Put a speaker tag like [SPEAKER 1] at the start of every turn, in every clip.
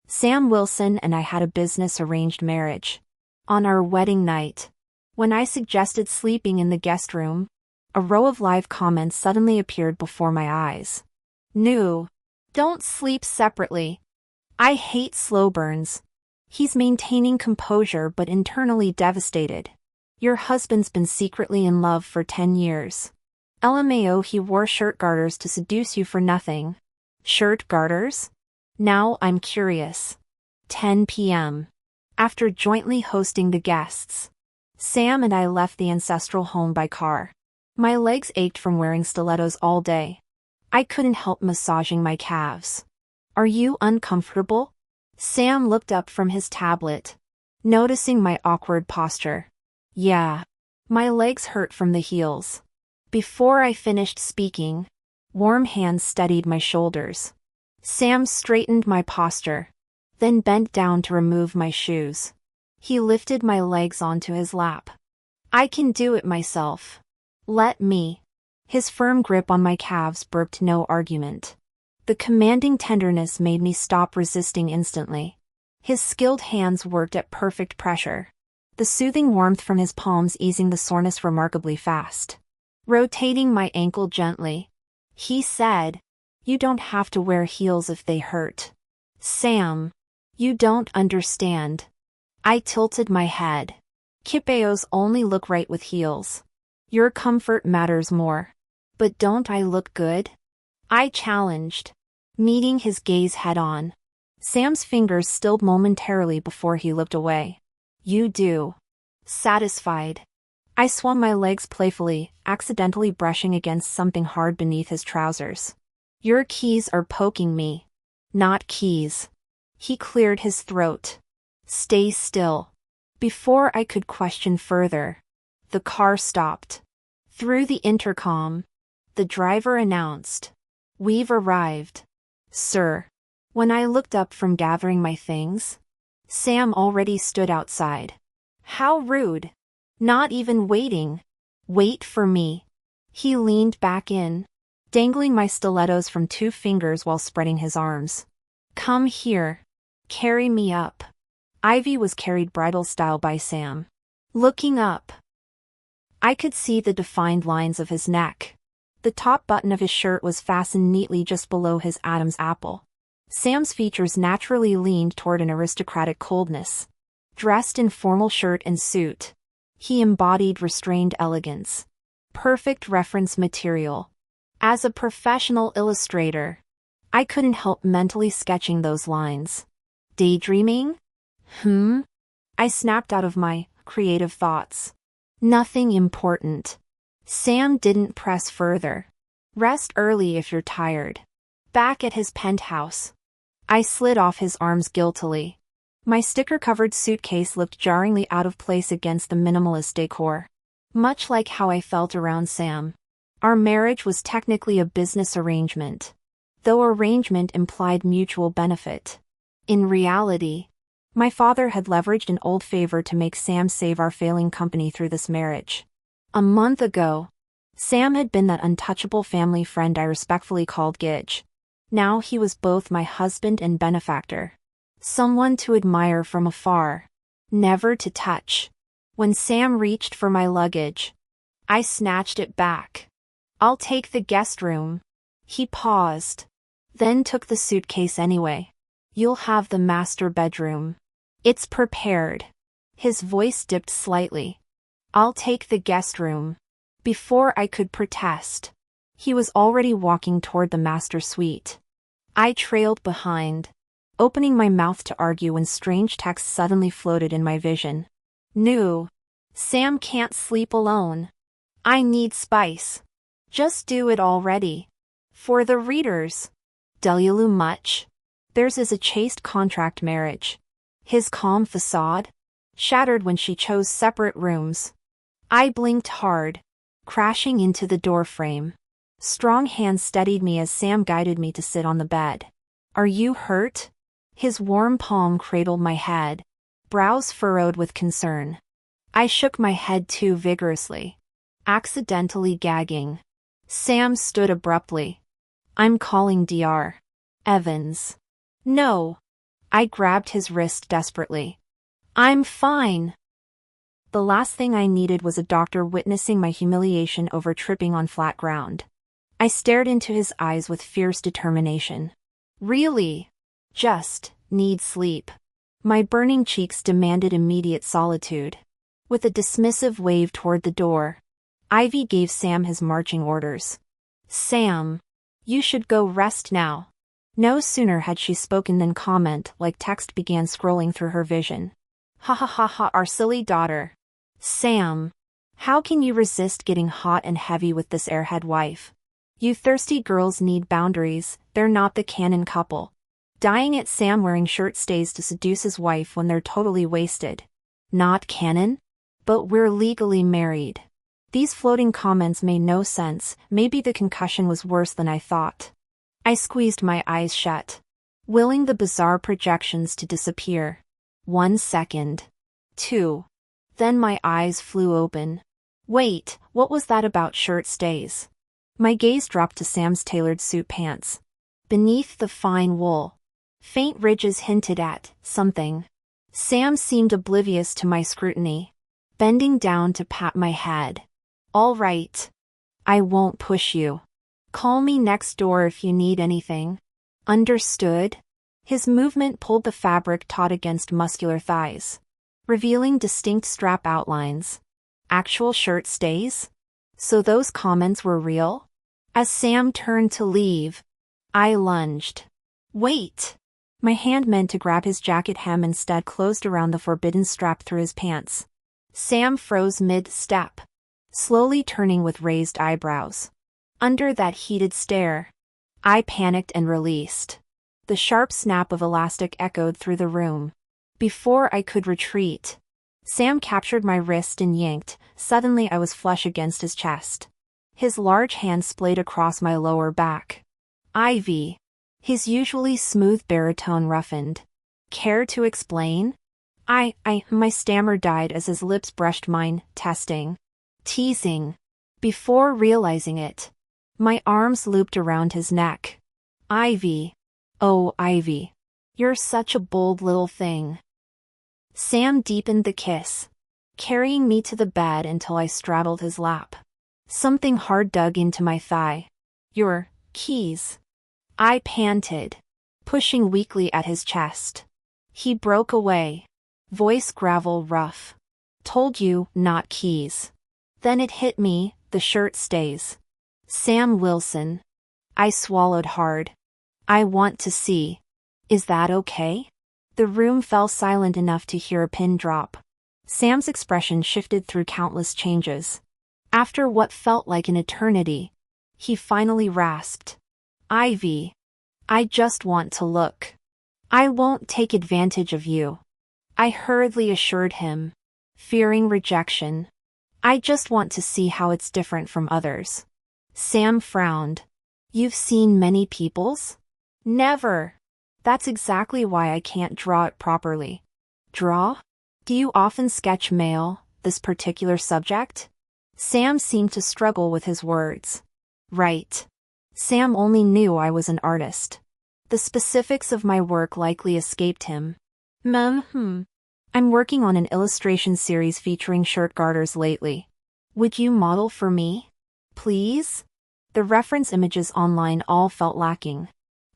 [SPEAKER 1] Sam Wilson and I had a business-arranged marriage. On our wedding night, when I suggested sleeping in the guest room, a row of live comments suddenly appeared before my eyes. New. Don't sleep separately. I hate slow burns. He's maintaining composure but internally devastated. Your husband's been secretly in love for 10 years. LMAO, he wore shirt garters to seduce you for nothing. Shirt garters? Now I'm curious. 10 p.m. After jointly hosting the guests, Sam and I left the ancestral home by car. My legs ached from wearing stilettos all day. I couldn't help massaging my calves. Are you uncomfortable? Sam looked up from his tablet, noticing my awkward posture. Yeah. My legs hurt from the heels. Before I finished speaking, warm hands steadied my shoulders. Sam straightened my posture, then bent down to remove my shoes. He lifted my legs onto his lap. I can do it myself. Let me. His firm grip on my calves burped no argument. The commanding tenderness made me stop resisting instantly. His skilled hands worked at perfect pressure, the soothing warmth from his palms easing the soreness remarkably fast. Rotating my ankle gently, he said, "You don't have to wear heels if they hurt." Sam, you don't understand. I tilted my head. Kipeos only look right with heels. Your comfort matters more. But don't I look good? I challenged, meeting his gaze head-on. Sam's fingers stilled momentarily before he looked away. You do. Satisfied. I swung my legs playfully, accidentally brushing against something hard beneath his trousers. Your keys are poking me. Not keys. He cleared his throat. Stay still. Before I could question further, the car stopped. Through the intercom, the driver announced, "We've arrived, sir." When I looked up from gathering my things, Sam already stood outside. How rude. Not even waiting. Wait for me. He leaned back in, dangling my stilettos from 2 fingers while spreading his arms. Come here. Carry me up. Ivy was carried bridal style by Sam. Looking up, I could see the defined lines of his neck. The top button of his shirt was fastened neatly just below his Adam's apple. Sam's features naturally leaned toward an aristocratic coldness. Dressed in formal shirt and suit, he embodied restrained elegance. Perfect reference material. As a professional illustrator, I couldn't help mentally sketching those lines. Daydreaming? I snapped out of my creative thoughts. Nothing important. Sam didn't press further. Rest early if you're tired. Back at his penthouse, I slid off his arms guiltily. My sticker-covered suitcase looked jarringly out of place against the minimalist decor. Much like how I felt around Sam, our marriage was technically a business arrangement, though arrangement implied mutual benefit. In reality, my father had leveraged an old favor to make Sam save our failing company through this marriage. A month ago, Sam had been that untouchable family friend I respectfully called Gidge. Now he was both my husband and benefactor. Someone to admire from afar, never to touch. When Sam reached for my luggage, I snatched it back. I'll take the guest room. He paused, then took the suitcase anyway. You'll have the master bedroom. It's prepared. His voice dipped slightly. I'll take the guest room. Before I could protest, he was already walking toward the master suite. I trailed behind, opening my mouth to argue when strange text suddenly floated in my vision. New. Sam can't sleep alone. I need spice. Just do it already. For the readers. Delulu much. Theirs is a chaste contract marriage. His calm facade shattered when she chose separate rooms. I blinked hard, crashing into the doorframe. Strong hands steadied me as Sam guided me to sit on the bed. Are you hurt? His warm palm cradled my head, brows furrowed with concern. I shook my head too vigorously, accidentally gagging. Sam stood abruptly. I'm calling Dr. Evans. No. I grabbed his wrist desperately. I'm fine. The last thing I needed was a doctor witnessing my humiliation over tripping on flat ground. I stared into his eyes with fierce determination. Really? Just need sleep. My burning cheeks demanded immediate solitude. With a dismissive wave toward the door, Ivy gave Sam his marching orders. Sam, you should go rest now. No sooner had she spoken than comment-like text began scrolling through her vision. Ha ha ha ha, our silly daughter. Sam, how can you resist getting hot and heavy with this airhead wife? You thirsty girls need boundaries, they're not the canon couple. Dying at Sam wearing shirt stays to seduce his wife when they're totally wasted. Not canon? But we're legally married. These floating comments made no sense. Maybe the concussion was worse than I thought. I squeezed my eyes shut, willing the bizarre projections to disappear. 1 second. 2. Then my eyes flew open. Wait, what was that about shirt stays? My gaze dropped to Sam's tailored suit pants. Beneath the fine wool, faint ridges hinted at something. Sam seemed oblivious to my scrutiny, bending down to pat my head. All right. I won't push you. Call me next door if you need anything. Understood? His movement pulled the fabric taut against muscular thighs, revealing distinct strap outlines. Actual shirt stays? So those comments were real? As Sam turned to leave, I lunged. Wait! My hand meant to grab his jacket hem instead closed around the forbidden strap through his pants. Sam froze mid-step, slowly turning with raised eyebrows. Under that heated stare, I panicked and released. The sharp snap of elastic echoed through the room. Before I could retreat, Sam captured my wrist and yanked. Suddenly I was flush against his chest. His large hand splayed across my lower back. Ivy. His usually smooth baritone roughened. Care to explain? My stammer died as his lips brushed mine, testing. Teasing. Before realizing it, my arms looped around his neck. Ivy. Oh, Ivy. You're such a bold little thing. Sam deepened the kiss, carrying me to the bed until I straddled his lap. Something hard dug into my thigh. Your keys. I panted, pushing weakly at his chest. He broke away, voice gravel rough. Told you, not keys. Then it hit me, the shirt stays. Sam Wilson. I swallowed hard. I want to see. Is that okay? The room fell silent enough to hear a pin drop. Sam's expression shifted through countless changes. After what felt like an eternity, he finally rasped. Ivy. I just want to look. I won't take advantage of you. I hurriedly assured him, fearing rejection. I just want to see how it's different from others. Sam frowned. You've seen many people's? Never. That's exactly why I can't draw it properly. Draw? Do you often sketch male, this particular subject? Sam seemed to struggle with his words. Right. Sam only knew I was an artist. The specifics of my work likely escaped him. I'm working on an illustration series featuring shirt garters lately. Would you model for me? Please? The reference images online all felt lacking.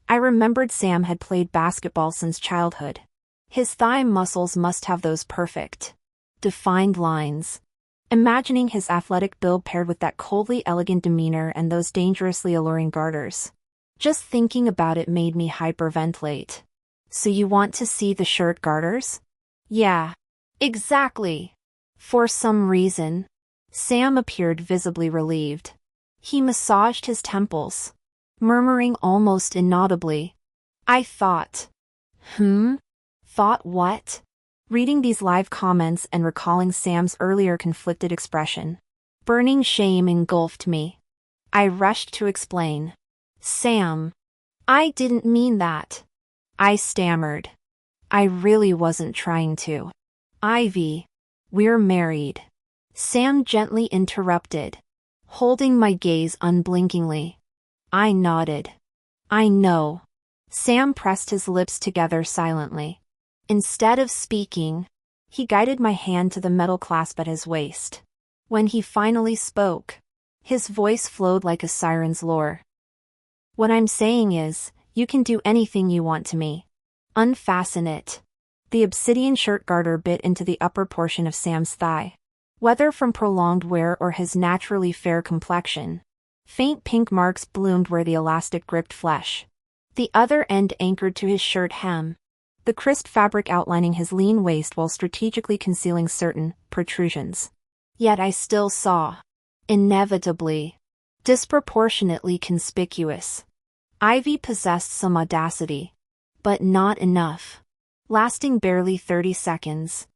[SPEAKER 1] I remembered Sam had played basketball since childhood. His thigh muscles must have those perfect, defined lines. Imagining his athletic build paired with that coldly elegant demeanor and those dangerously alluring garters. Just thinking about it made me hyperventilate. So you want to see the shirt garters? Yeah. Exactly. For some reason. Sam appeared visibly relieved. He massaged his temples, murmuring almost inaudibly. I thought. Thought what? Reading these live comments and recalling Sam's earlier conflicted expression. Burning shame engulfed me. I rushed to explain. Sam. I didn't mean that. I stammered. I really wasn't trying to. Ivy. We're married. Sam gently interrupted, holding my gaze unblinkingly. I nodded. I know. Sam pressed his lips together silently. Instead of speaking, he guided my hand to the metal clasp at his waist. When he finally spoke, his voice flowed like a siren's lure. What I'm saying is, you can do anything you want to me. Unfasten it. The obsidian shirt garter bit into the upper portion of Sam's thigh. Whether from prolonged wear or his naturally fair complexion, faint pink marks bloomed where the elastic gripped flesh. The other end anchored to his shirt hem, the crisp fabric outlining his lean waist while strategically concealing certain protrusions. Yet I still saw, inevitably, disproportionately conspicuous. Ivy possessed some audacity, but not enough. Lasting barely 30 seconds.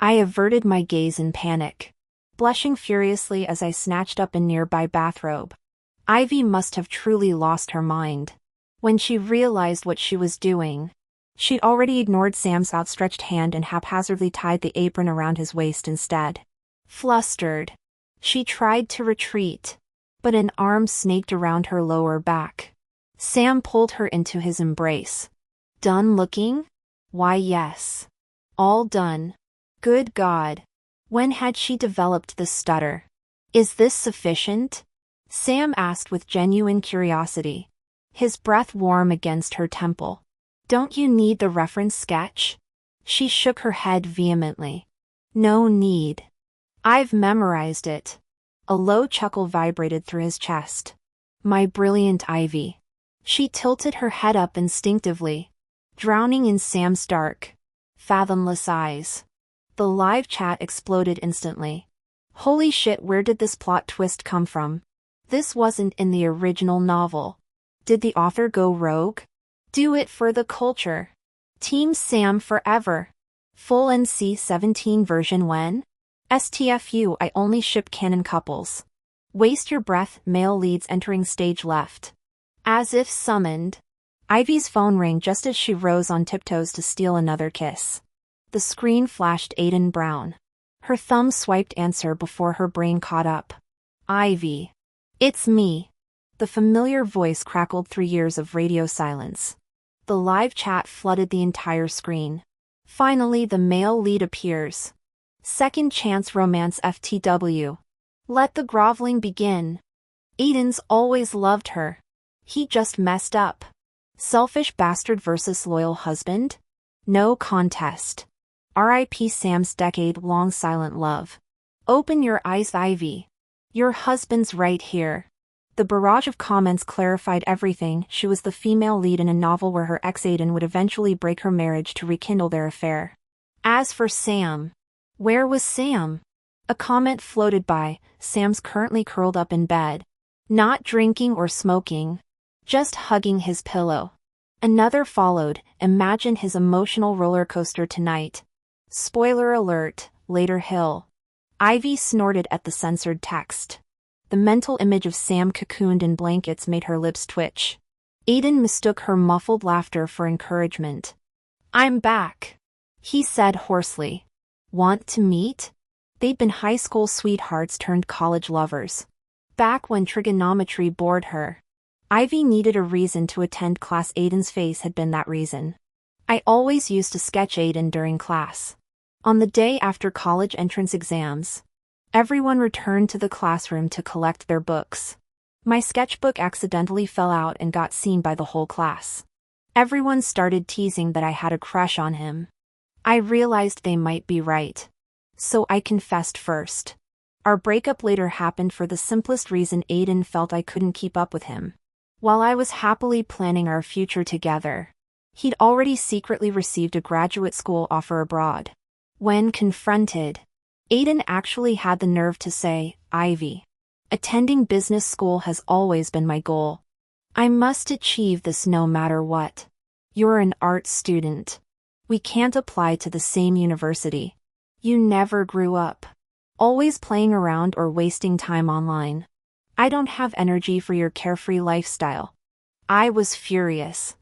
[SPEAKER 1] I averted my gaze in panic, blushing furiously as I snatched up a nearby bathrobe. Ivy must have truly lost her mind. When she realized what she was doing, she'd already ignored Sam's outstretched hand and haphazardly tied the apron around his waist instead. Flustered, she tried to retreat, but an arm snaked around her lower back. Sam pulled her into his embrace. Done looking? Why, yes. All done. Good God. When had she developed this stutter? Is this sufficient? Sam asked with genuine curiosity, his breath warm against her temple. Don't you need the reference sketch? She shook her head vehemently. No need. I've memorized it. A low chuckle vibrated through his chest. My brilliant Ivy. She tilted her head up instinctively, drowning in Sam's dark, fathomless eyes. The live chat exploded instantly. Holy shit, where did this plot twist come from? This wasn't in the original novel. Did the author go rogue? Do it for the culture. Team Sam forever. Full NC-17 version when? STFU, I only ship canon couples. Waste your breath, male leads entering stage left. As if summoned, Ivy's phone rang just as she rose on tiptoes to steal another kiss. The screen flashed Aiden Brown. Her thumb swiped answer before her brain caught up. Ivy. It's me. The familiar voice crackled through years of radio silence. The live chat flooded the entire screen. Finally, the male lead appears. Second chance romance FTW. Let the groveling begin. Aiden's always loved her. He just messed up. Selfish bastard versus loyal husband? No contest. R.I.P. Sam's decade-long silent love. Open your eyes, Ivy. Your husband's right here. The barrage of comments clarified everything. She was the female lead in a novel where her ex Aiden would eventually break her marriage to rekindle their affair. As for Sam, where was Sam? A comment floated by. Sam's currently curled up in bed. Not drinking or smoking. Just hugging his pillow. Another followed. Imagine his emotional roller coaster tonight. Spoiler alert, later Hill. Ivy snorted at the censored text. The mental image of Sam cocooned in blankets made her lips twitch. Aiden mistook her muffled laughter for encouragement. I'm back, he said hoarsely. Want to meet? They'd been high school sweethearts turned college lovers. Back when trigonometry bored her. Ivy needed a reason to attend class. Aiden's face had been that reason. I always used to sketch Aiden during class. On the day after college entrance exams, everyone returned to the classroom to collect their books. My sketchbook accidentally fell out and got seen by the whole class. Everyone started teasing that I had a crush on him. I realized they might be right. So I confessed first. Our breakup later happened for the simplest reason: Aiden felt I couldn't keep up with him. While I was happily planning our future together, he'd already secretly received a graduate school offer abroad. When confronted, Aiden actually had the nerve to say, Ivy, attending business school has always been my goal. I must achieve this no matter what. You're an art student. We can't apply to the same university. You never grew up. Always playing around or wasting time online. I don't have energy for your carefree lifestyle. I was furious.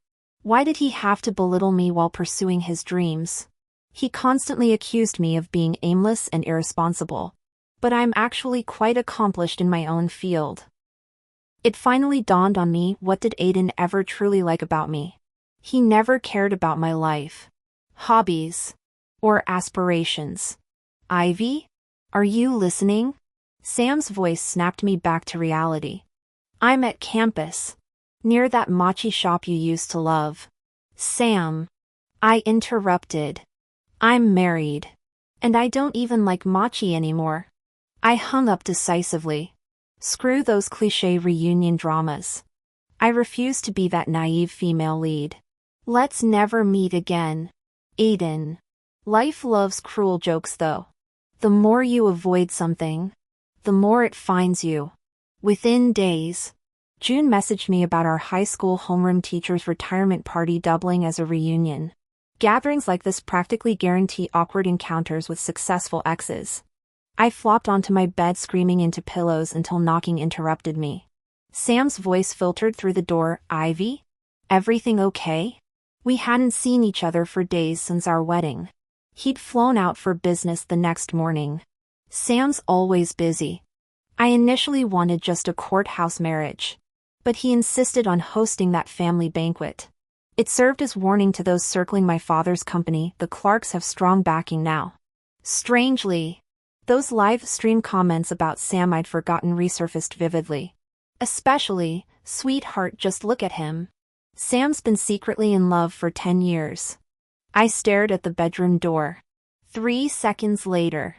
[SPEAKER 1] Why did he have to belittle me while pursuing his dreams? He constantly accused me of being aimless and irresponsible. But I'm actually quite accomplished in my own field. It finally dawned on me, what did Aiden ever truly like about me? He never cared about my life, hobbies, or aspirations. Ivy? Are you listening? Sam's voice snapped me back to reality. I'm at campus, near that mochi shop you used to love. Sam. I interrupted. I'm married. And I don't even like mochi anymore. I hung up decisively. Screw those cliché reunion dramas. I refuse to be that naive female lead. Let's never meet again. Aiden. Life loves cruel jokes though. The more you avoid something, the more it finds you. Within days, June messaged me about our high school homeroom teacher's retirement party doubling as a reunion. Gatherings like this practically guarantee awkward encounters with successful exes. I flopped onto my bed screaming into pillows until knocking interrupted me. Sam's voice filtered through the door. Ivy? Everything okay? We hadn't seen each other for days since our wedding. He'd flown out for business the next morning. Sam's always busy. I initially wanted just a courthouse marriage, but he insisted on hosting that family banquet. It served as warning to those circling my father's company. The Clarks have strong backing now. Strangely, those live stream comments about Sam I'd forgotten resurfaced vividly. Especially, sweetheart, just look at him. Sam's been secretly in love for 10 years. I stared at the bedroom door. 3 seconds later,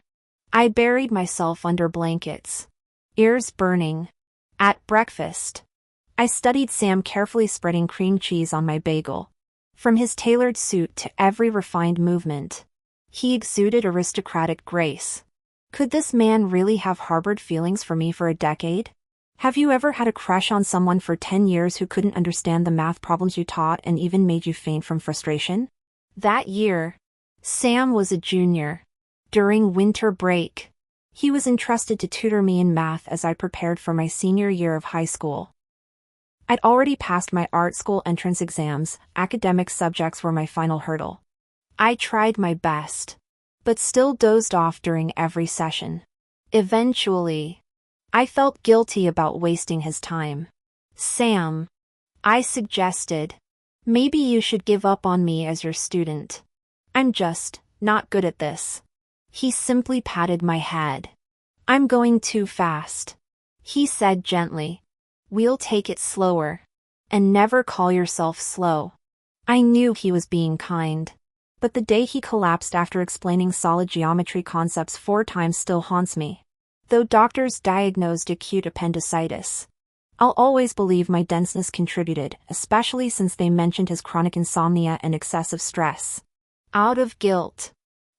[SPEAKER 1] I buried myself under blankets, ears burning. At breakfast, I studied Sam carefully spreading cream cheese on my bagel. From his tailored suit to every refined movement, he exuded aristocratic grace. Could this man really have harbored feelings for me for a decade? Have you ever had a crush on someone for 10 years who couldn't understand the math problems you taught and even made you faint from frustration? That year, Sam was a junior. During winter break, he was entrusted to tutor me in math as I prepared for my senior year of high school. I'd already passed my art school entrance exams. Academic subjects were my final hurdle. I tried my best, but still dozed off during every session. Eventually, I felt guilty about wasting his time. Sam, I suggested, maybe you should give up on me as your student. I'm just not good at this. He simply patted my head. I'm going too fast. He said gently, we'll take it slower. And never call yourself slow. I knew he was being kind. But the day he collapsed after explaining solid geometry concepts 4 times still haunts me. Though doctors diagnosed acute appendicitis, I'll always believe my denseness contributed, especially since they mentioned his chronic insomnia and excessive stress. Out of guilt,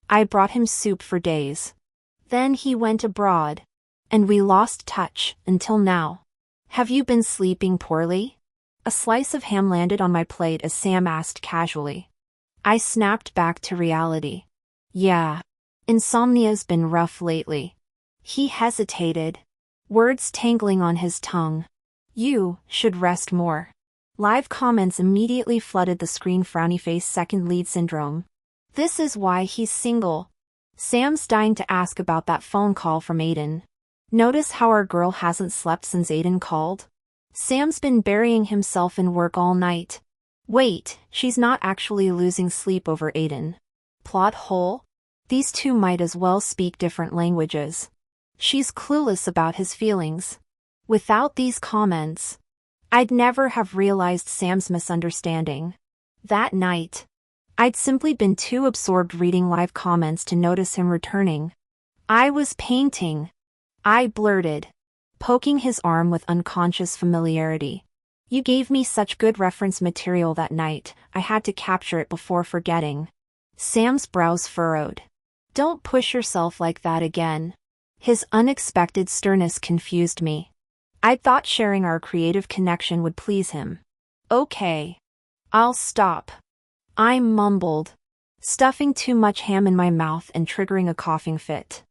[SPEAKER 1] I brought him soup for days. Then he went abroad, and we lost touch until now. Have you been sleeping poorly? A slice of ham landed on my plate as Sam asked casually. I snapped back to reality. Yeah, insomnia's been rough lately. He hesitated, words tangling on his tongue. You should rest more. Live comments immediately flooded the screen. Frowny face second lead syndrome. This is why he's single. Sam's dying to ask about that phone call from Aiden. Notice how our girl hasn't slept since Aiden called? Sam's been burying himself in work all night. Wait, she's not actually losing sleep over Aiden. Plot hole? These two might as well speak different languages. She's clueless about his feelings. Without these comments, I'd never have realized Sam's misunderstanding. That night, I'd simply been too absorbed reading live comments to notice him returning. I was painting. I blurted, poking his arm with unconscious familiarity. You gave me such good reference material that night, I had to capture it before forgetting. Sam's brows furrowed. Don't push yourself like that again. His unexpected sternness confused me. I'd thought sharing our creative connection would please him. Okay. I'll stop. I mumbled, stuffing too much ham in my mouth and triggering a coughing fit.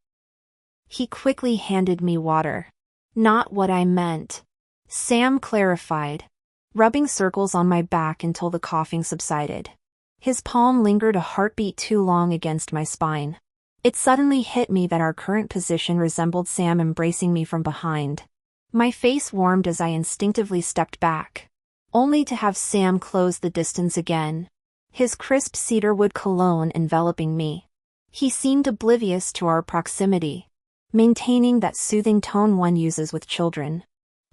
[SPEAKER 1] He quickly handed me water. Not what I meant. Sam clarified, rubbing circles on my back until the coughing subsided. His palm lingered a heartbeat too long against my spine. It suddenly hit me that our current position resembled Sam embracing me from behind. My face warmed as I instinctively stepped back. only to have Sam close the distance again. His crisp cedarwood cologne enveloping me. He seemed oblivious to our proximity, maintaining that soothing tone one uses with children.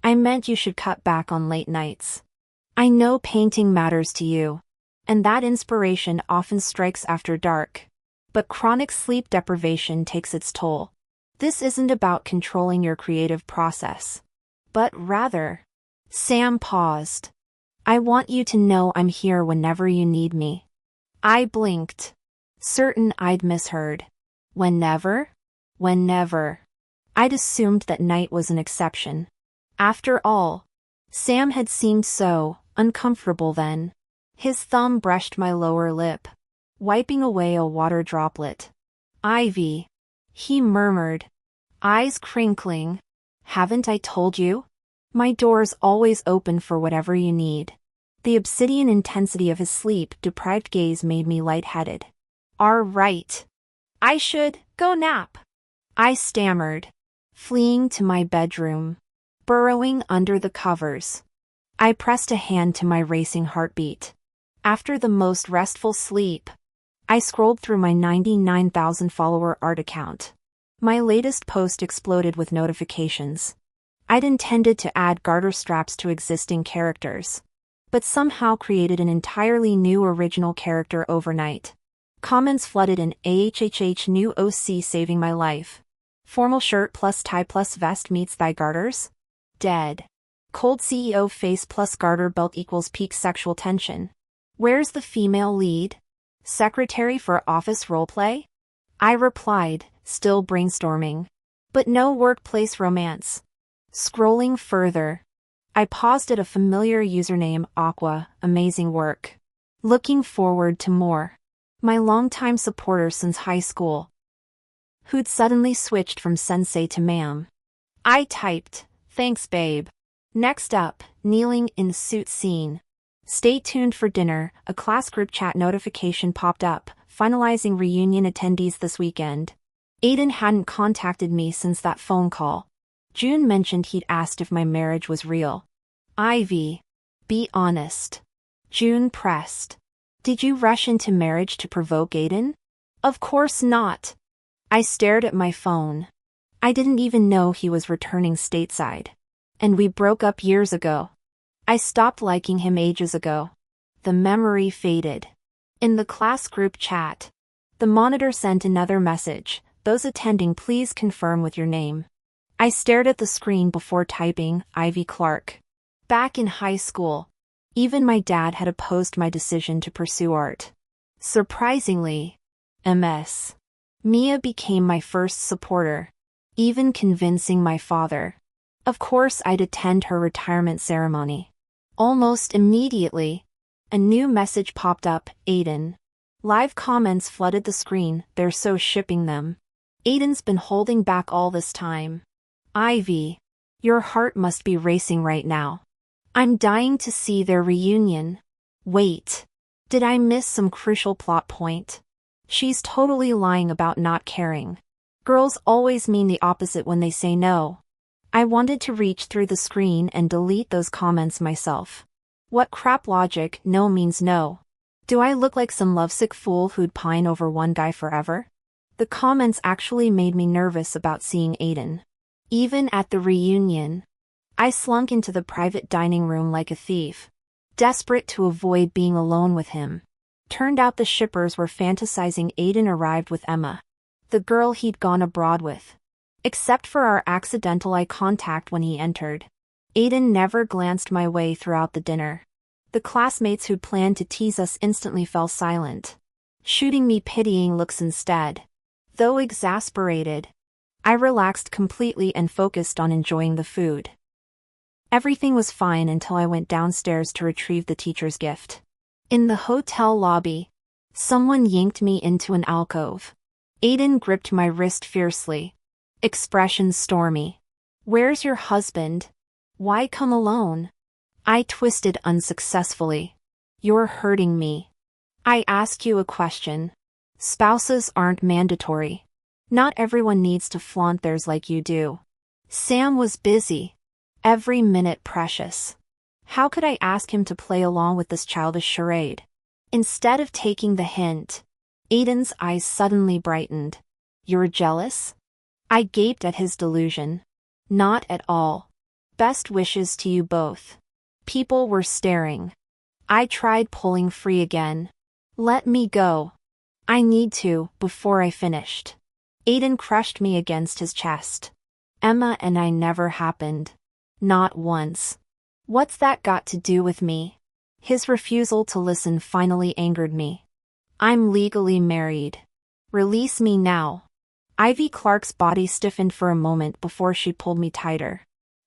[SPEAKER 1] I meant you should cut back on late nights. I know painting matters to you, and that inspiration often strikes after dark. But chronic sleep deprivation takes its toll. This isn't about controlling your creative process, but rather... Sam paused. I want you to know I'm here whenever you need me. I blinked, certain I'd misheard. Whenever? Whenever. I'd assumed that night was an exception. After all, Sam had seemed so uncomfortable then. His thumb brushed my lower lip, wiping away a water droplet. Ivy, he murmured, eyes crinkling. Haven't I told you? My door's always open for whatever you need. The obsidian intensity of his sleep-deprived gaze made me lightheaded. All right. I should go nap. I stammered, fleeing to my bedroom, burrowing under the covers. I pressed a hand to my racing heartbeat. After the most restful sleep, I scrolled through my 99,000 follower art account. My latest post exploded with notifications. I'd intended to add garter straps to existing characters, but somehow created an entirely new original character overnight. Comments flooded in AHHH new OC saving my life. Formal shirt plus tie plus vest meets thigh garters? Dead. Cold CEO face plus garter belt equals peak sexual tension. Where's the female lead? Secretary for office roleplay? I replied, still brainstorming. But no workplace romance. Scrolling further, I paused at a familiar username Aqua, amazing work. Looking forward to more. My longtime supporter since high school, who'd suddenly switched from sensei to ma'am. I typed, thanks babe. Next up, kneeling in suit scene. Stay tuned for dinner, a class group chat notification popped up, finalizing reunion attendees this weekend. Aiden hadn't contacted me since that phone call. June mentioned he'd asked if my marriage was real. Ivy, be honest. June pressed. Did you rush into marriage to provoke Aiden? Of course not. I stared at my phone. I didn't even know he was returning stateside. And we broke up years ago. I stopped liking him ages ago. The memory faded. In the class group chat, the monitor sent another message. Those attending, please confirm with your name. I stared at the screen before typing, Ivy Clark. Back in high school, even my dad had opposed my decision to pursue art. Surprisingly, MS. Mia became my first supporter, even convincing my father. Of course I'd attend her retirement ceremony. Almost immediately, a new message popped up, Aiden. Live comments flooded the screen, they're so shipping them. Aiden's been holding back all this time. Ivy, your heart must be racing right now. I'm dying to see their reunion. Wait, did I miss some crucial plot point? She's totally lying about not caring. Girls always mean the opposite when they say no. I wanted to reach through the screen and delete those comments myself. What crap logic, no means no. Do I look like some lovesick fool who'd pine over one guy forever? The comments actually made me nervous about seeing Aiden. Even at the reunion, I slunk into the private dining room like a thief, desperate to avoid being alone with him. Turned out the shippers were fantasizing Aiden arrived with Emma, the girl he'd gone abroad with. Except for our accidental eye contact when he entered, Aiden never glanced my way throughout the dinner. The classmates who'd planned to tease us instantly fell silent, shooting me pitying looks instead. Though exasperated, I relaxed completely and focused on enjoying the food. Everything was fine until I went downstairs to retrieve the teacher's gift. In the hotel lobby, someone yanked me into an alcove. Aiden gripped my wrist fiercely, expression stormy. Where's your husband? Why come alone? I twisted unsuccessfully. You're hurting me. I ask you a question. Spouses aren't mandatory. Not everyone needs to flaunt theirs like you do. Sam was busy. Every minute precious. How could I ask him to play along with this childish charade? Instead of taking the hint, Aiden's eyes suddenly brightened. You're jealous? I gaped at his delusion. Not at all. Best wishes to you both. People were staring. I tried pulling free again. Let me go. I need to, before I finished. Aiden crushed me against his chest. Emma and I never happened. Not once. What's that got to do with me? His refusal to listen finally angered me. I'm legally married. Release me now. Ivy Clark's body stiffened for a moment before she pulled me tighter.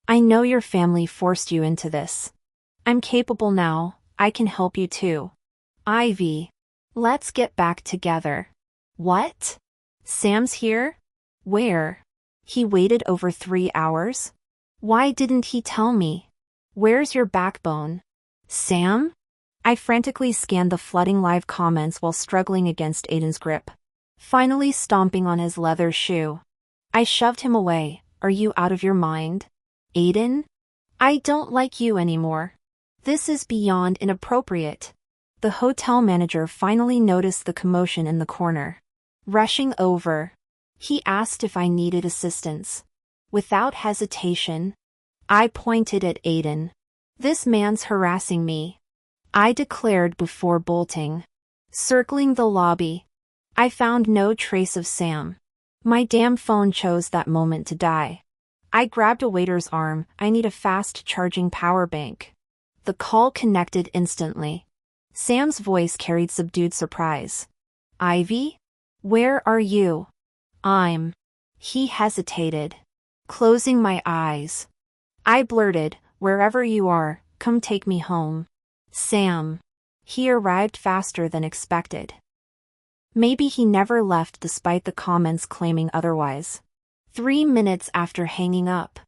[SPEAKER 1] I know your family forced you into this. I'm capable now, I can help you too. Ivy. Let's get back together. What? Sam's here? Where? He waited over 3 hours? Why didn't he tell me? Where's your backbone? Sam? I frantically scanned the flooding live comments while struggling against Aiden's grip. Finally stomping on his leather shoe. I shoved him away. Are you out of your mind? Aiden? I don't like you anymore. This is beyond inappropriate. The hotel manager finally noticed the commotion in the corner. Rushing over, he asked if I needed assistance. Without hesitation, I pointed at Aiden. This man's harassing me, I declared before bolting. Circling the lobby, I found no trace of Sam. My damn phone chose that moment to die. I grabbed a waiter's arm. I need a fast-charging power bank. The call connected instantly. Sam's voice carried subdued surprise. Ivy? Where are you? He hesitated. Closing my eyes, I blurted, wherever you are, come take me home. Sam. He arrived faster than expected. Maybe he never left despite the comments claiming otherwise. 3 minutes after hanging up,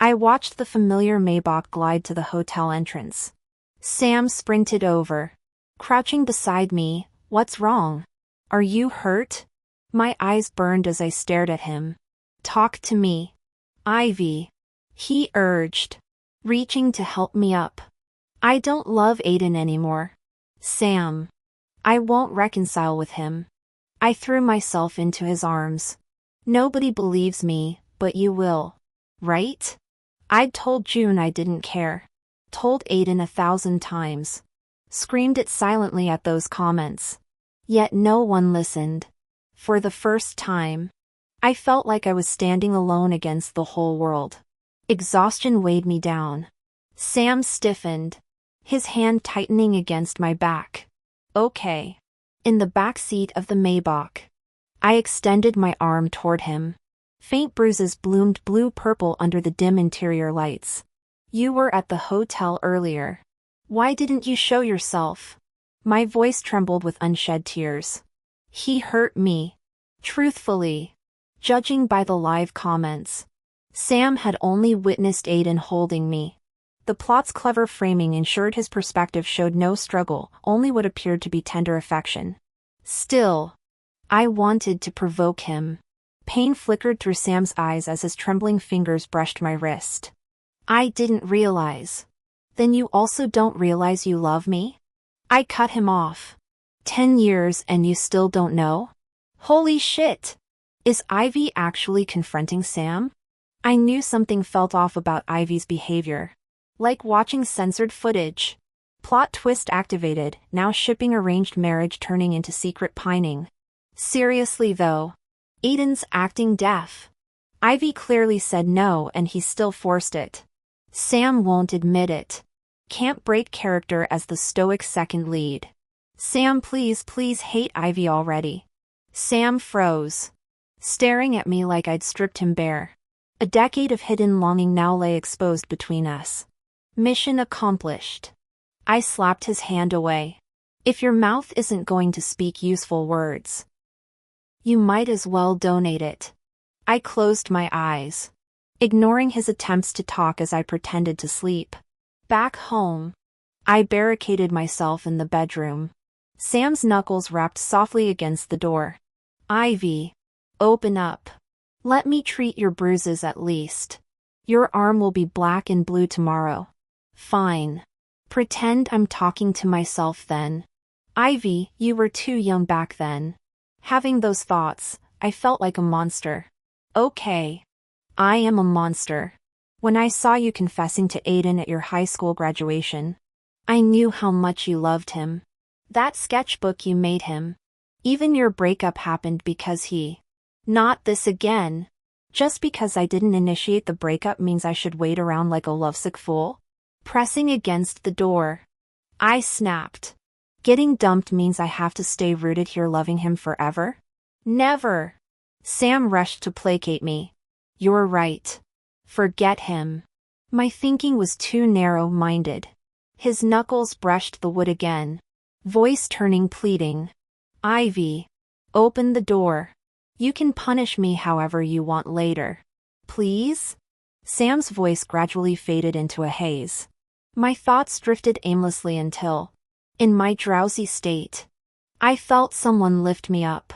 [SPEAKER 1] I watched the familiar Maybach glide to the hotel entrance. Sam sprinted over. Crouching beside me, what's wrong? Are you hurt? My eyes burned as I stared at him. Talk to me. Ivy. He urged, reaching to help me up. I don't love Aiden anymore. Sam. I won't reconcile with him. I threw myself into his arms. Nobody believes me, but you will. Right? I'd told June I didn't care. Told Aiden 1,000 times. Screamed it silently at those comments. Yet no one listened. For the first time, I felt like I was standing alone against the whole world. Exhaustion weighed me down. Sam stiffened, his hand tightening against my back. Okay. In the back seat of the Maybach, I extended my arm toward him. Faint bruises bloomed blue-purple under the dim interior lights. You were at the hotel earlier. Why didn't you show yourself? My voice trembled with unshed tears. He hurt me. Truthfully, judging by the live comments, Sam had only witnessed Aiden holding me. The plot's clever framing ensured his perspective showed no struggle, only what appeared to be tender affection. Still, I wanted to provoke him. Pain flickered through Sam's eyes as his trembling fingers brushed my wrist. I didn't realize. Then you also don't realize you love me? I cut him off. 10 years and you still don't know? Holy shit! Is Ivy actually confronting Sam? I knew something felt off about Ivy's behavior. Like watching censored footage. Plot twist activated, now shipping arranged marriage turning into secret pining. Seriously though, Aiden's acting deaf. Ivy clearly said no and he still forced it. Sam won't admit it. Can't break character as the stoic second lead. Sam please hate Ivy already. Sam froze, staring at me like I'd stripped him bare. A decade of hidden longing now lay exposed between us. Mission accomplished. I slapped his hand away. If your mouth isn't going to speak useful words, you might as well donate it. I closed my eyes, ignoring his attempts to talk as I pretended to sleep. Back home, I barricaded myself in the bedroom. Sam's knuckles rapped softly against the door. Ivy, open up. Let me treat your bruises at least. Your arm will be black and blue tomorrow. Fine. Pretend I'm talking to myself then. Ivy, you were too young back then. Having those thoughts, I felt like a monster. Okay. I am a monster. When I saw you confessing to Aiden at your high school graduation, I knew how much you loved him. That sketchbook you made him. Even your breakup happened because he. Not this again. Just because I didn't initiate the breakup means I should wait around like a lovesick fool? Pressing against the door. I snapped. Getting dumped means I have to stay rooted here loving him forever? Never. Sam rushed to placate me. You're right. Forget him. My thinking was too narrow-minded. His knuckles brushed the wood again. Voice turning pleading. Ivy. Open the door. You can punish me however you want later. Please? Sam's voice gradually faded into a haze. My thoughts drifted aimlessly until, in my drowsy state, I felt someone lift me up.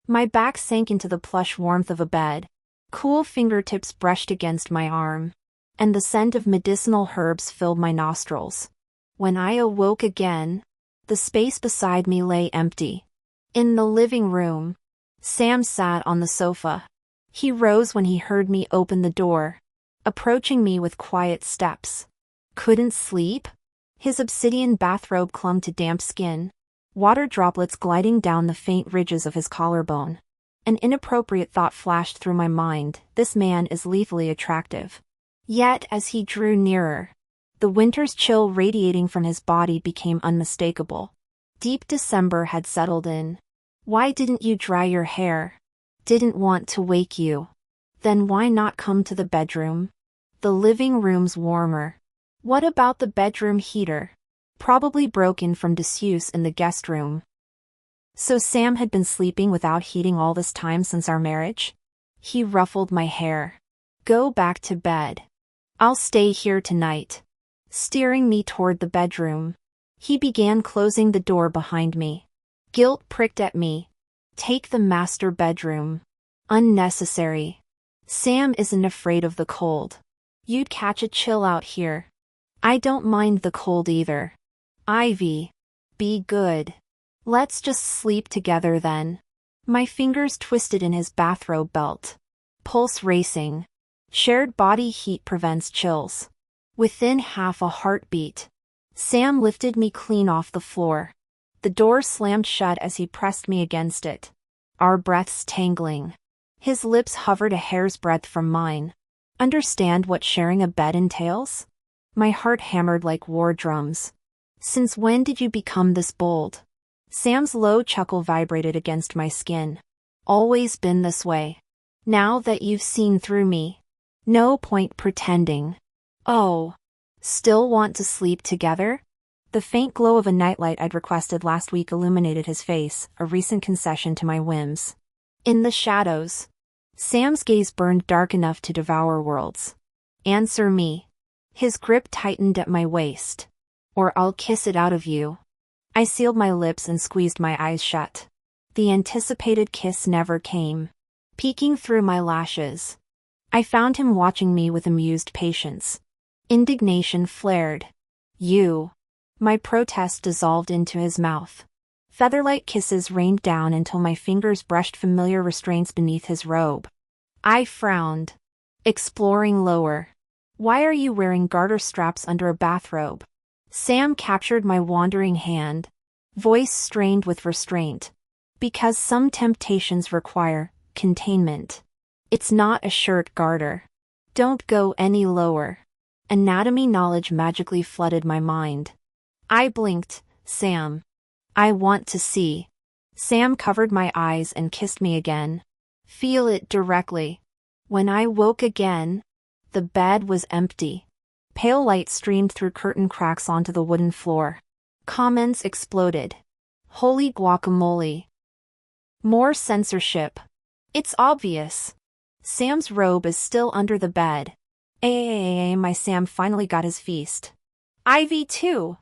[SPEAKER 1] My back sank into the plush warmth of a bed. Cool fingertips brushed against my arm, and the scent of medicinal herbs filled my nostrils. When I awoke again, the space beside me lay empty. In the living room, Sam sat on the sofa. He rose when he heard me open the door, approaching me with quiet steps. Couldn't sleep? His obsidian bathrobe clung to damp skin, water droplets gliding down the faint ridges of his collarbone. An inappropriate thought flashed through my mind. This man is lethally attractive. Yet as he drew nearer, the winter's chill radiating from his body became unmistakable. Deep December had settled in. Why didn't you dry your hair? Didn't want to wake you. Then why not come to the bedroom? The living room's warmer. What about the bedroom heater? Probably broken from disuse in the guest room. So Sam had been sleeping without heating all this time since our marriage? He ruffled my hair. Go back to bed. I'll stay here tonight. Steering me toward the bedroom, he began closing the door behind me. Guilt pricked at me. Take the master bedroom. Unnecessary. Sam isn't afraid of the cold. You'd catch a chill out here. I don't mind the cold either. Ivy. Be good. Let's just sleep together then. My fingers twisted in his bathrobe belt. Pulse racing. Shared body heat prevents chills. Within half a heartbeat, Sam lifted me clean off the floor. The door slammed shut as he pressed me against it. Our breaths tangling. His lips hovered a hair's breadth from mine. Understand what sharing a bed entails? My heart hammered like war drums. Since when did you become this bold? Sam's low chuckle vibrated against my skin. Always been this way. Now that you've seen through me, no point pretending. Oh. Still want to sleep together? The faint glow of a nightlight I'd requested last week illuminated his face, a recent concession to my whims. In the shadows, Sam's gaze burned dark enough to devour worlds. Answer me. His grip tightened at my waist. Or I'll kiss it out of you. I sealed my lips and squeezed my eyes shut. The anticipated kiss never came. Peeking through my lashes, I found him watching me with amused patience. Indignation flared. You. My protest dissolved into his mouth. Featherlight kisses rained down until my fingers brushed familiar restraints beneath his robe. I frowned. Exploring lower. Why are you wearing garter straps under a bathrobe? Sam captured my wandering hand, voice strained with restraint. Because some temptations require containment. It's not a shirt garter. Don't go any lower. Anatomy knowledge magically flooded my mind. I blinked. Sam. I want to see. Sam covered my eyes and kissed me again. Feel it directly. When I woke again, the bed was empty. Pale light streamed through curtain cracks onto the wooden floor. Comments exploded. Holy guacamole. More censorship. It's obvious. Sam's robe is still under the bed. My Sam finally got his feast. Ivy too.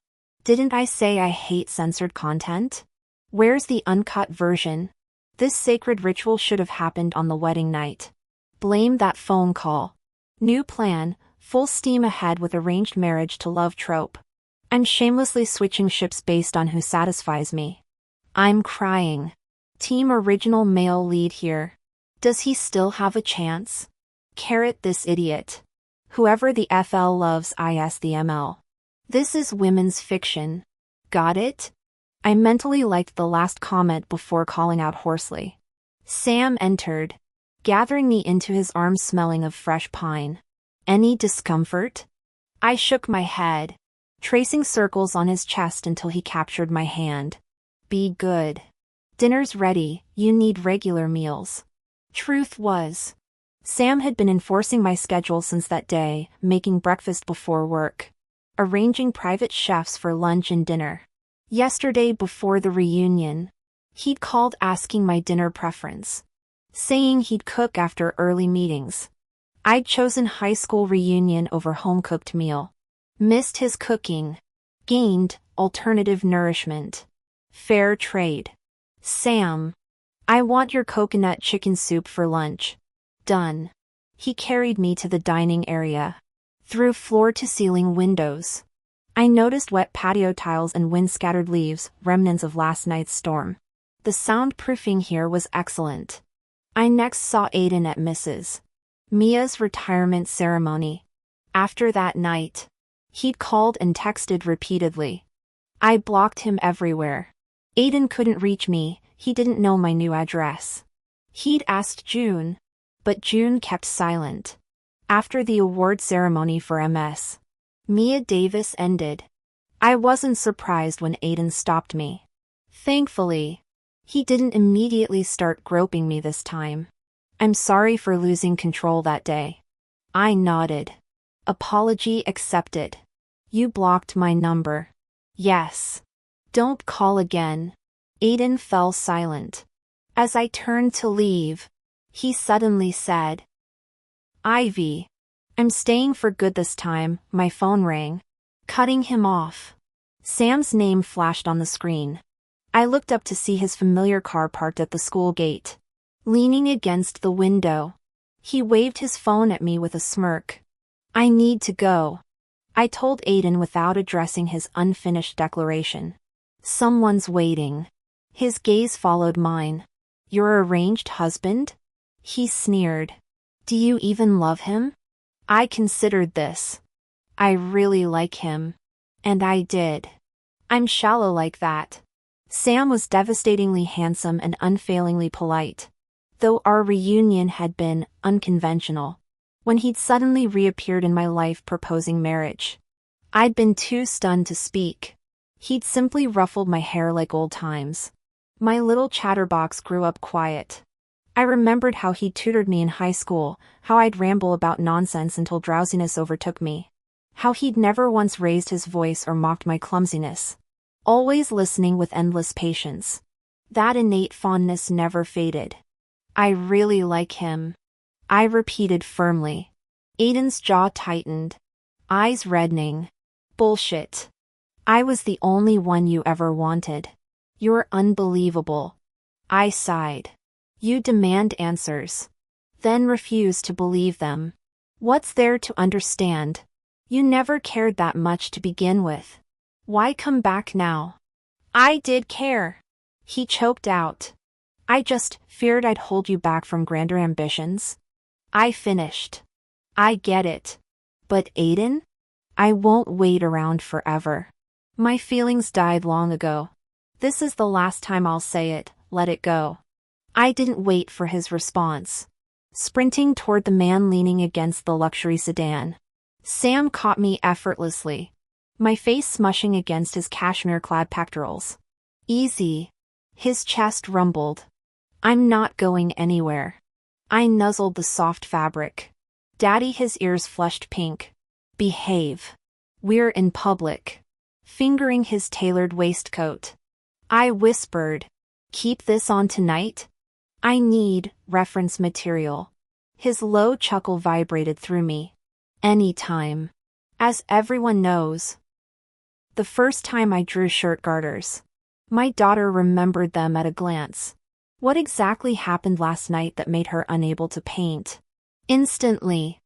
[SPEAKER 1] Didn't I say I hate censored content? Where's the uncut version? This sacred ritual should have happened on the wedding night. Blame that phone call. New plan, full steam ahead with arranged marriage to love trope. I'm shamelessly switching ships based on who satisfies me. I'm crying. Team original male lead here. Does he still have a chance? This idiot. Whoever the FL loves IS the ML. This is women's fiction. Got it? I mentally liked the last comment before calling out hoarsely. Sam entered, gathering me into his arms smelling of fresh pine. Any discomfort? I shook my head, tracing circles on his chest until he captured my hand. Be good. Dinner's ready, you need regular meals. Truth was, Sam had been enforcing my schedule since that day, making breakfast before work, arranging private chefs for lunch and dinner. Yesterday before the reunion, he'd called asking my dinner preference, saying he'd cook after early meetings. I'd chosen high school reunion over home-cooked meal. Missed his cooking. Gained alternative nourishment. Fair trade. Sam, I want your coconut chicken soup for lunch. Done. He carried me to the dining area. Through floor-to-ceiling windows. I noticed wet patio tiles and wind-scattered leaves, remnants of last night's storm. The soundproofing here was excellent. I next saw Aiden at Mrs. Mia's retirement ceremony. After that night, he'd called and texted repeatedly. I blocked him everywhere. Aiden couldn't reach me, he didn't know my new address. He'd asked June, but June kept silent. After the award ceremony for MS Mia Davis ended, I wasn't surprised when Aiden stopped me. Thankfully, he didn't immediately start groping me this time. I'm sorry for losing control that day. I nodded. Apology accepted. You blocked my number. Yes. Don't call again. Aiden fell silent. As I turned to leave, he suddenly said, Ivy, I'm staying for good this time. My phone rang. Cutting him off. Sam's name flashed on the screen. I looked up to see his familiar car parked at the school gate. Leaning against the window, he waved his phone at me with a smirk. I need to go, I told Aiden without addressing his unfinished declaration. Someone's waiting. His gaze followed mine. Your arranged husband? He sneered. Do you even love him? I considered this. I really like him. And I did. I'm shallow like that. Sam was devastatingly handsome and unfailingly polite. Though our reunion had been unconventional, when he'd suddenly reappeared in my life proposing marriage, I'd been too stunned to speak. He'd simply ruffled my hair like old times. My little chatterbox grew up quiet. I remembered how he'd tutored me in high school, how I'd ramble about nonsense until drowsiness overtook me. How he'd never once raised his voice or mocked my clumsiness. Always listening with endless patience. That innate fondness never faded. I really like him, I repeated firmly. Aiden's jaw tightened. Eyes reddening. Bullshit. I was the only one you ever wanted. You're unbelievable. I sighed. You demand answers, then refuse to believe them. What's there to understand? You never cared that much to begin with. Why come back now? I did care. He choked out. I just feared I'd hold you back from grander ambitions. I finished. I get it. But Aiden? I won't wait around forever. My feelings died long ago. This is the last time I'll say it, let it go. I didn't wait for his response. Sprinting toward the man leaning against the luxury sedan, Sam caught me effortlessly, my face smushing against his cashmere-clad pectorals. Easy. His chest rumbled. I'm not going anywhere. I nuzzled the soft fabric. Daddy, his ears flushed pink. Behave. We're in public. Fingering his tailored waistcoat, I whispered, keep this on tonight? I need reference material. His low chuckle vibrated through me. Anytime. As everyone knows. The first time I drew shirt garters, my daughter remembered them at a glance. What exactly happened last night that made her unable to paint? Instantly,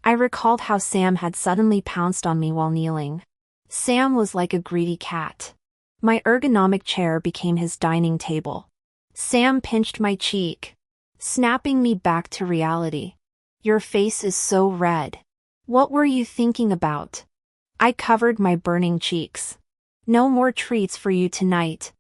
[SPEAKER 1] I recalled how Sam had suddenly pounced on me while kneeling. Sam was like a greedy cat. My ergonomic chair became his dining table. Sam pinched my cheek, snapping me back to reality. Your face is so red. What were you thinking about? I covered my burning cheeks. No more treats for you tonight.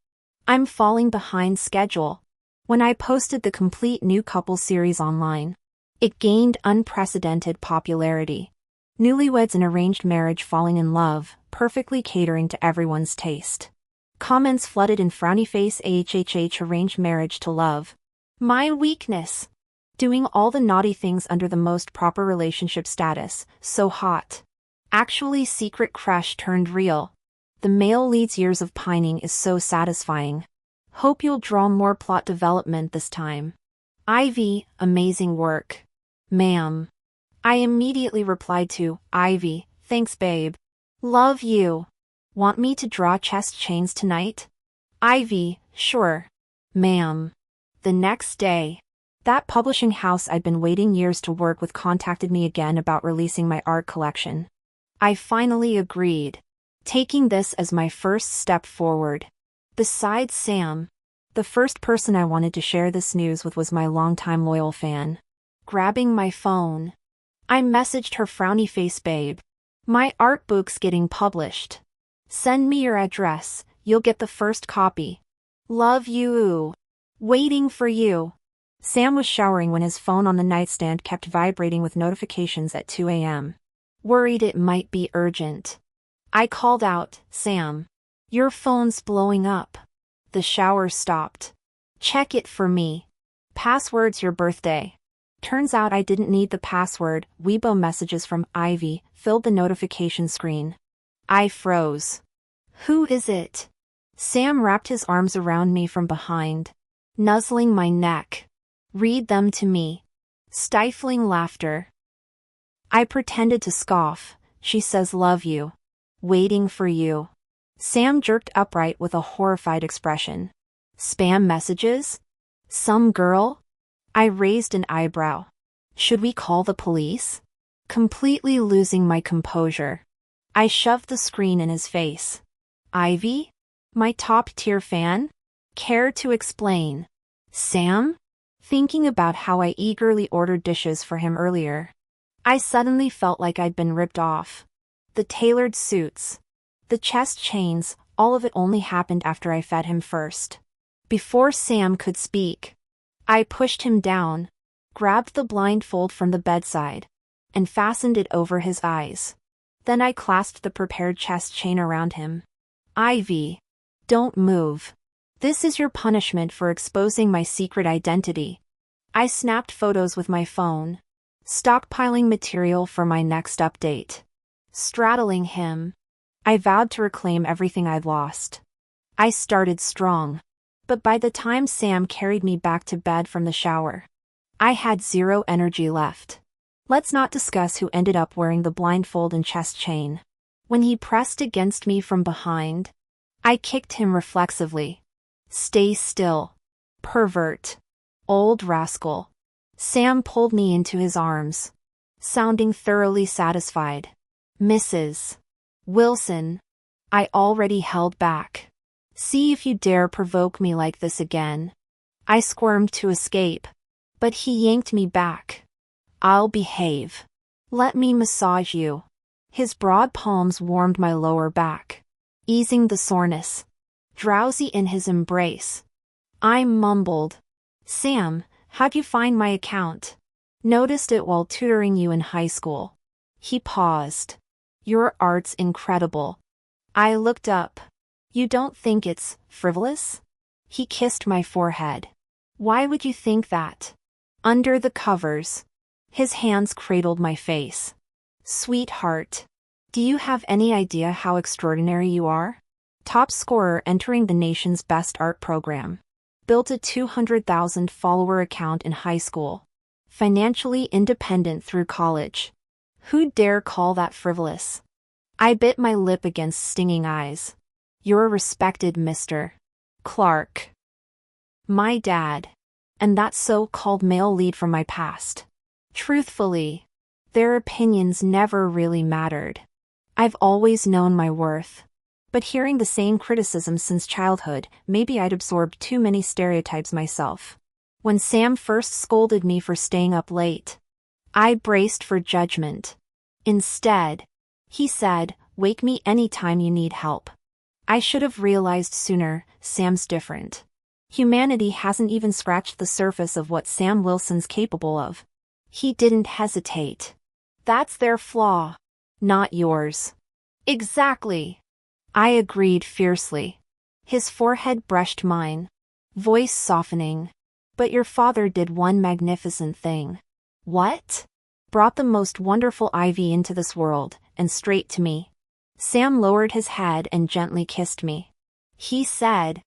[SPEAKER 1] I'm falling behind schedule. When I posted the complete new couple series online, it gained unprecedented popularity. Newlyweds in arranged marriage falling in love, perfectly catering to everyone's taste. Comments flooded in frowny face AHHH arranged marriage to love. My weakness. Doing all the naughty things under the most proper relationship status, so hot. Actually secret crush turned real. The male lead's years of pining is so satisfying. Hope you'll draw more plot development this time. Ivy, amazing work. Ma'am. I immediately replied to, Ivy, thanks babe. Love you. Want me to draw chest chains tonight? Ivy, sure. Ma'am. The next day, that publishing house I'd been waiting years to work with contacted me again about releasing my art collection. I finally agreed, taking this as my first step forward. Besides Sam, the first person I wanted to share this news with was my longtime loyal fan. Grabbing my phone, I messaged her frowny face babe. My art book's getting published. Send me your address, you'll get the first copy. Love you. Waiting for you. Sam was showering when his phone on the nightstand kept vibrating with notifications at 2 a.m. Worried it might be urgent. I called out, Sam. Your phone's blowing up. The shower stopped. Check it for me. Password's your birthday. Turns out I didn't need the password. Weibo messages from Ivy filled the notification screen. I froze. Who is it? Sam wrapped his arms around me from behind, nuzzling my neck. Read them to me. Stifling laughter. I pretended to scoff. She says love you. Waiting for you. Sam jerked upright with a horrified expression. Spam messages? Some girl? I raised an eyebrow. Should we call the police? Completely losing my composure, I shoved the screen in his face. Ivy? My top-tier fan? Care to explain? Sam? Thinking about how I eagerly ordered dishes for him earlier, I suddenly felt like I'd been ripped off. The tailored suits, the chest chains, all of it only happened after I fed him first. Before Sam could speak, I pushed him down, grabbed the blindfold from the bedside, and fastened it over his eyes. Then I clasped the prepared chest chain around him. Ivy, don't move. This is your punishment for exposing my secret identity. I snapped photos with my phone, stockpiling material for my next update. Straddling him, I vowed to reclaim everything I'd lost. I started strong, but by the time Sam carried me back to bed from the shower, I had zero energy left. Let's not discuss who ended up wearing the blindfold and chest chain. When he pressed against me from behind, I kicked him reflexively. Stay still. Pervert. Old rascal. Sam pulled me into his arms, sounding thoroughly satisfied. Mrs. Wilson. I already held back. See if you dare provoke me like this again. I squirmed to escape, but he yanked me back. I'll behave. Let me massage you. His broad palms warmed my lower back, easing the soreness. Drowsy in his embrace, I mumbled, Sam, how'd you find my account? Noticed it while tutoring you in high school. He paused. Your art's incredible. I looked up. You don't think it's frivolous? He kissed my forehead. Why would you think that? Under the covers. His hands cradled my face. Sweetheart, do you have any idea how extraordinary you are? Top scorer entering the nation's best art program. Built a 200,000 follower account in high school. Financially independent through college. Who'd dare call that frivolous? I bit my lip against stinging eyes. You're a respected Mr. Clark. My dad. And that so-called male lead from my past. Truthfully, their opinions never really mattered. I've always known my worth. But hearing the same criticism since childhood, maybe I'd absorbed too many stereotypes myself. When Sam first scolded me for staying up late, I braced for judgment. Instead, he said, "Wake me anytime you need help." I should have realized sooner, Sam's different. Humanity hasn't even scratched the surface of what Sam Wilson's capable of. He didn't hesitate. That's their flaw, not yours. Exactly. I agreed fiercely. His forehead brushed mine, voice softening. But your father did one magnificent thing. What? Brought the most wonderful Ivy into this world, and straight to me. Sam lowered his head and gently kissed me. He said,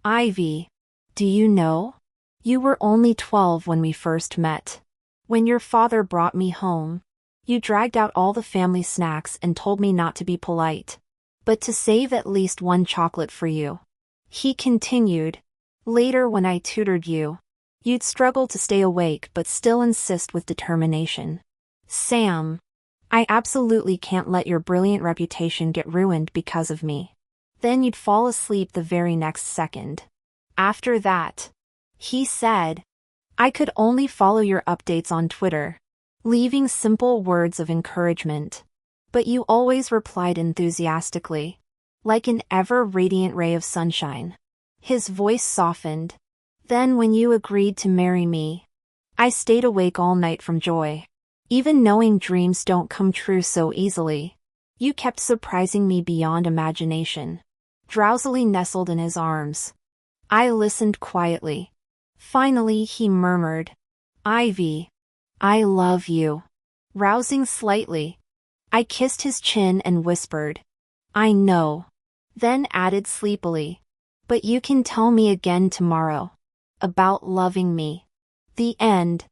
[SPEAKER 1] "Ivy, do you know? You were only 12 when we first met. When your father brought me home, you dragged out all the family snacks and told me not to be polite, but to save at least one chocolate for you." He continued, "Later when I tutored you, you'd struggle to stay awake but still insist with determination. Sam, I absolutely can't let your brilliant reputation get ruined because of me." Then you'd fall asleep the very next second. After that, he said, I could only follow your updates on Twitter, leaving simple words of encouragement. But you always replied enthusiastically, like an ever-radiant ray of sunshine. His voice softened. Then when you agreed to marry me, I stayed awake all night from joy. Even knowing dreams don't come true so easily, you kept surprising me beyond imagination. Drowsily nestled in his arms, I listened quietly. Finally he murmured, "Ivy, I love you." Rousing slightly, I kissed his chin and whispered, "I know." Then added sleepily, "But you can tell me again tomorrow. About loving me." The end.